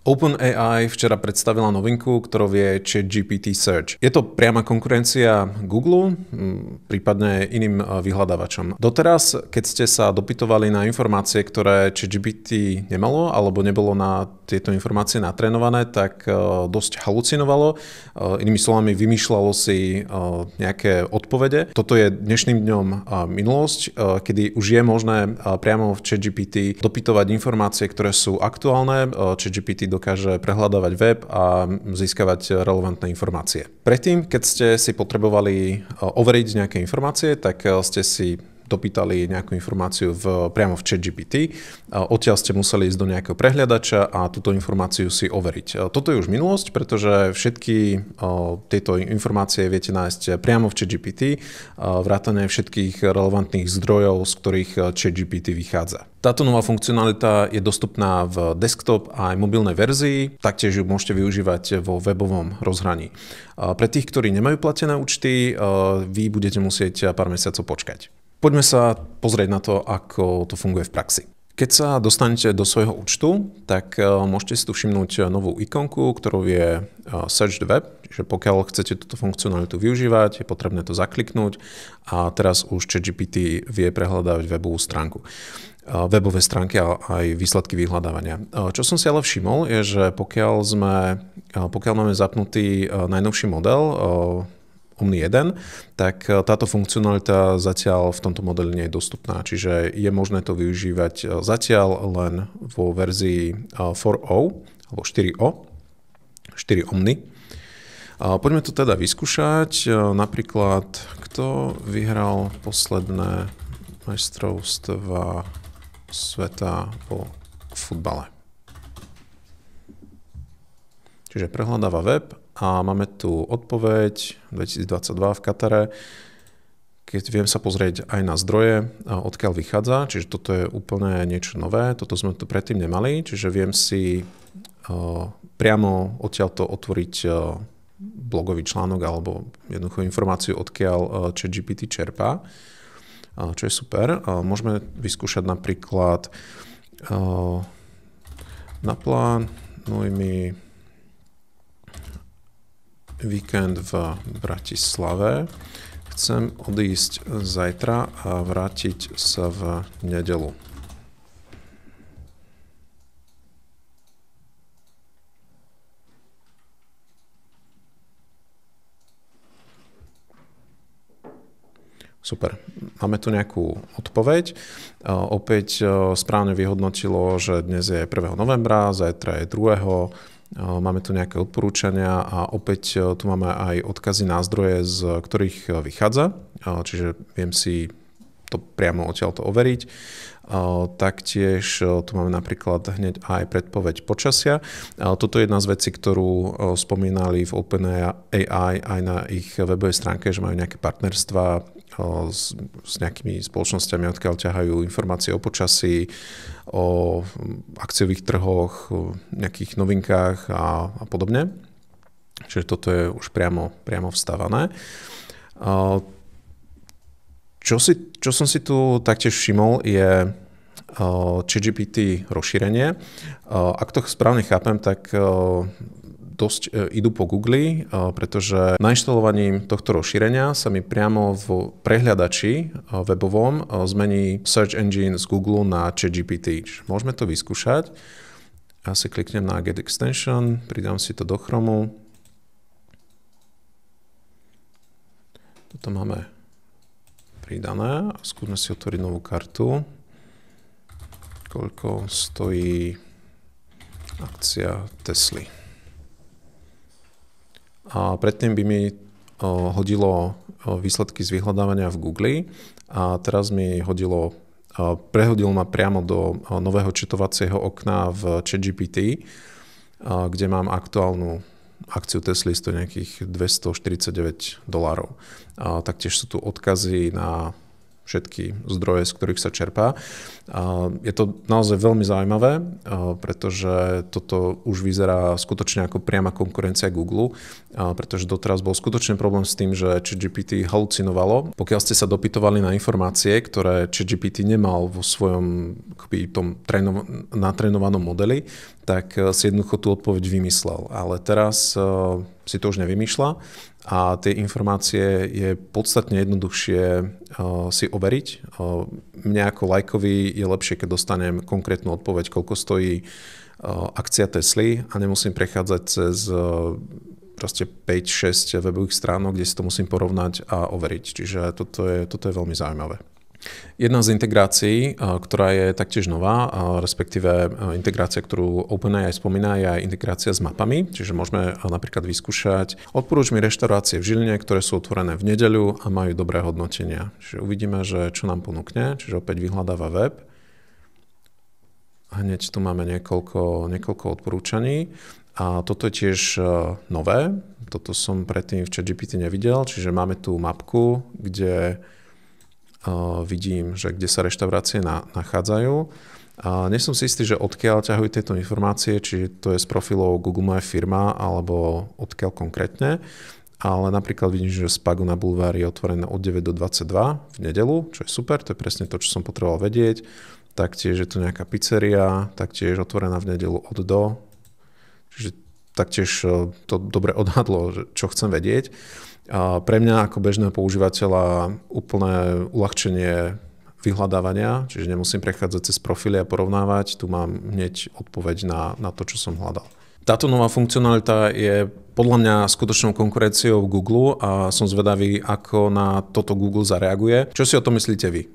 OpenAI včera predstavila novinku, ktorou je ChatGPT Search. Je to priama konkurencia Google, prípadne iným vyhľadávačom. Doteraz, keď ste sa dopytovali na informácie, ktoré ChatGPT nemalo, alebo nebolo na tieto informácie natrénované, tak dosť halucinovalo. Inými slovami, vymýšľalo si nejaké odpovede. Toto je dnešným dňom minulosť, kedy už je možné priamo v ChatGPT dopytovať informácie, ktoré sú aktuálne. ChatGPT dokáže prehľadávať web a získavať relevantné informácie. Predtým, keď ste si potrebovali overiť nejaké informácie, tak ste si dopýtali nejakú informáciu priamo v ChatGPT. Odtiaľ ste museli ísť do nejakého prehliadača a túto informáciu si overiť. Toto je už minulosť, pretože všetky tieto informácie viete nájsť priamo v ChatGPT, vrátane všetkých relevantných zdrojov, z ktorých ChatGPT vychádza. Táto nová funkcionalita je dostupná v desktop a aj mobilnej verzii, taktiež ju môžete využívať vo webovom rozhraní. Pre tých, ktorí nemajú platené účty, vy budete musieť pár mesiacov počkať. Poďme sa pozrieť na to, ako to funguje v praxi. Keď sa dostanete do svojho účtu, tak môžete si tu všimnúť novú ikonku, ktorou je Search the Web. Čiže pokiaľ chcete túto funkcionalitu využívať, je potrebné to zakliknúť a teraz už ChatGPT vie prehľadávať webovú stránku. Webové stránky a aj výsledky vyhľadávania. Čo som si ale všimol, je, že pokiaľ máme zapnutý najnovší model Omni 1, tak táto funkcionalita zatiaľ v tomto modeli nie je dostupná. Čiže je možné to využívať zatiaľ len vo verzii 4o alebo 4o, 4 Omni. Poďme to teda vyskúšať. Napríklad, kto vyhral posledné majstrovstvá sveta vo futbale. Čiže prehľadáva web a máme tu odpoveď 2022 v Katare. Keď viem sa pozrieť aj na zdroje, odkiaľ vychádza, čiže toto je úplne niečo nové, toto sme tu predtým nemali, čiže viem si priamo odtiaľto otvoriť blogový článok alebo jednoduchú informáciu, odkiaľ ChatGPT čerpá, čo je super. Môžeme vyskúšať napríklad naplánuj mi víkend v Bratislave. Chcem odísť zajtra a vrátiť sa v nedeľu. Super. Máme tu nejakú odpoveď. Opäť správne vyhodnotilo, že dnes je 1. novembra, zajtra je 2. Máme tu nejaké odporúčania a opäť tu máme aj odkazy na zdroje, z ktorých vychádza, čiže viem si to priamo odtiaľto overiť. Taktiež tu máme napríklad hneď aj predpoveď počasia. Toto je jedna z vecí, ktorú spomínali v OpenAI aj na ich webovej stránke, že majú nejaké partnerstvá s nejakými spoločnosťami, odkiaľ ťahajú informácie o počasí, o akciových trhoch, nejakých novinkách a podobne. Čiže toto je už priamo vstávané. Čo som si tu taktiež všimol, je ChatGPT rozšírenie. Ak to správne chápem, tak dosť idú po Google, pretože nainštalovaním tohto rozšírenia sa mi priamo v prehľadači webovom zmení Search Engine z Google na ChatGPT. Môžeme to vyskúšať. Ja si kliknem na Get Extension, pridám si to do Chromu. Toto máme pridané. Skúsme si otvoriť novú kartu. Koľko stojí akcia Tesly. A predtým by mi hodilo výsledky z vyhľadávania v Google a teraz mi prehodilo ma priamo do nového četovacieho okna v ChatGPT, kde mám aktuálnu akciu Tesly, stojí nejakých $249. Taktiež sú tu odkazy na všetky zdroje, z ktorých sa čerpá. Je to naozaj veľmi zaujímavé, pretože toto už vyzerá skutočne ako priama konkurencia Google, pretože doteraz bol skutočne problém s tým, že ChatGPT halucinovalo. Pokiaľ ste sa dopytovali na informácie, ktoré ChatGPT nemal vo svojom tom natrénovanom modeli, tak si jednoducho tú odpoveď vymyslel. Ale teraz si to už nevymýšľa a tie informácie je podstatne jednoduchšie si overiť. Mne ako lajkovi je lepšie, keď dostanem konkrétnu odpoveď, koľko stojí akcia Tesly a nemusím prechádzať cez proste 5-6 webových stránok, kde si to musím porovnať a overiť. Čiže toto je veľmi zaujímavé. Jedna z integrácií, ktorá je taktiež nová, respektíve integrácia, ktorú OpenAI spomína, je aj integrácia s mapami. Čiže môžeme napríklad vyskúšať odporúč mi reštaurácie v Žiline, ktoré sú otvorené v nedeľu a majú dobré hodnotenia. Čiže uvidíme, že čo nám ponúkne. Čiže opäť vyhľadáva web. Hneď tu máme niekoľko odporúčaní. A toto je tiež nové. Toto som predtým v ChatGPT nevidel. Čiže máme tu mapku, kde vidím, že kde sa reštaurácie nachádzajú. Nie som si istý, že odkiaľ ťahujú tieto informácie, či to je z profilov Google Moja firma, alebo odkiaľ konkrétne. Ale napríklad vidím, že Spago na Bulvári je otvorené od 9 do 22 v nedeľu, čo je super, to je presne to, čo som potreboval vedieť. Taktiež je tu nejaká pizzeria, taktiež otvorená v nedeľu od do. Čiže taktiež to dobre odhadlo, čo chcem vedieť. A pre mňa ako bežného používateľa úplné uľahčenie vyhľadávania, čiže nemusím prechádzať cez profily a porovnávať, tu mám hneď odpoveď na to, čo som hľadal. Táto nová funkcionalita je podľa mňa skutočnou konkurenciou Google a som zvedavý, ako na toto Google zareaguje. Čo si o tom myslíte vy?